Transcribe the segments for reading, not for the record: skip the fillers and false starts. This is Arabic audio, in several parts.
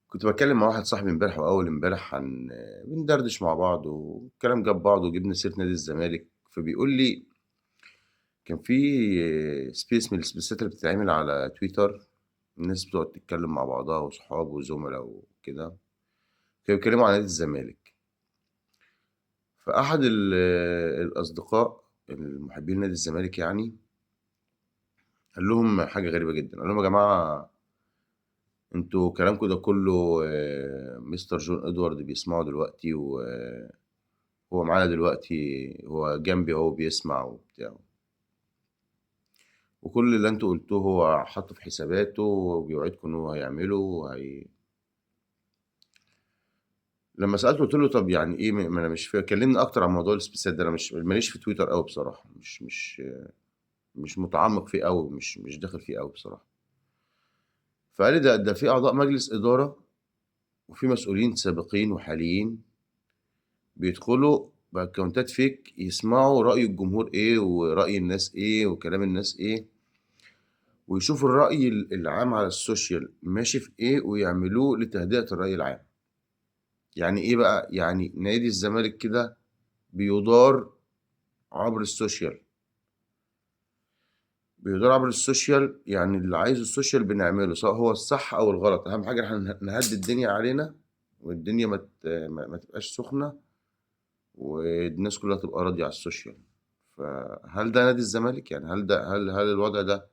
كنت باتكلّم مع واحد صاحبي امبارح وأول امبارح عن بندردش مع بعض والكلام جاب بعضه وجِبنا سيرة نادي الزمالك، فبيقول لي كان في space من الإسبيسات اللي بتتعمل على تويتر، الناس بتقعد تتكلّم مع بعضها وصحاب وزُملا وكده، كانوا بيتكلّموا عن نادي الزمالك، فأحد الأصدقاء المحبين لنادي الزمالك يعني، قال لهم حاجة غريبة جدًا، قال لهم: "يا جماعة أنتم كلامكم ده كلّه مستر جون إدوارد بيسمعه دلوقتي هو معانا دلوقتي، هو جنبي أهو بيسمع وبتاع، وكل اللي أنتم قُلتوه هو حاطّه في حساباته وبيوعدكم إن هو هيعمله لمّا سألته قُلت له: "طَب يعني إيه ما أنا مش كلّمني أكتر عن موضوع الإسبيسات ده، أنا ما ليش في تويتر أوي بصراحة، مش متعمّق فيه أوي، مش داخل فيه أوي بصراحة." فقال لي: "ده في أعضاء مجلس إدارة وفي مسؤولين سابقين وحاليين بيدخلوا بأكونتات fake يسمعوا رأي الجمهور إيه ورأي الناس إيه وكلام الناس إيه." ويشوفوا الرأي العام على السوشيال ماشي في إيه، ويعملوه لتهدئة الرأي العام. يعني إيه بقى؟ يعني نادي الزمالك كده بيُدار عبر السوشيال، بيُدار عبر السوشيال يعني اللي عايزه السوشيال بنعمله، سواء هو الصح أو الغلط، أهم حاجة إحنا نهدّي الدنيا علينا، والدنيا ما تبقاش سخنة، والناس كلّها تبقى راضية على السوشيال. فهل ده نادي الزمالك؟ يعني هل الوضع ده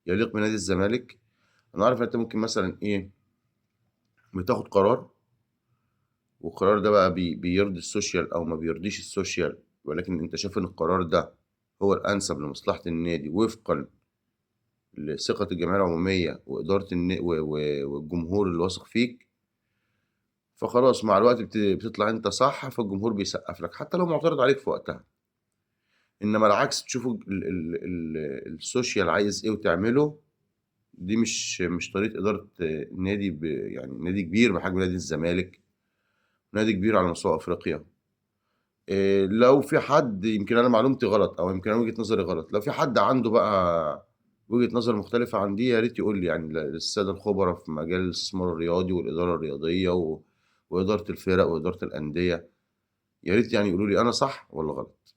يليق بنادي الزمالك؟ أنا عارف إن أنت ممكن مثلًا إيه، بتاخد قرار والقرار ده بقى بيرضي السوشيال أو ما بيرضيش السوشيال، ولكن أنت شايف إن القرار ده هو الأنسب لمصلحة النادي وفقًا لثقة الجمعية العمومية وإدارة و و والجمهور اللي واثق فيك، فخلاص مع الوقت بتطلع أنت صح، فالجمهور بيسقّف لك حتى لو معترض عليك في وقتها. إنما العكس تشوفوا السوشيال عايز إيه وتعمله، دي مش طريقة إدارة نادي يعني نادي كبير بحجم نادي الزمالك، نادي كبير على مستوى أفريقيا. لو في حد يمكن أنا معلومتي غلط أو يمكن أنا وجهة نظري غلط، لو في حد عنده بقى وجهة نظر مختلفة عن دي يا ريت يقول لي يعني للسادة الخبرا في مجال الاستثمار الرياضي والإدارة الرياضية وإدارة الفرق وإدارة الأندية، يا ريت يعني يقولوا لي أنا صح والّا غلط.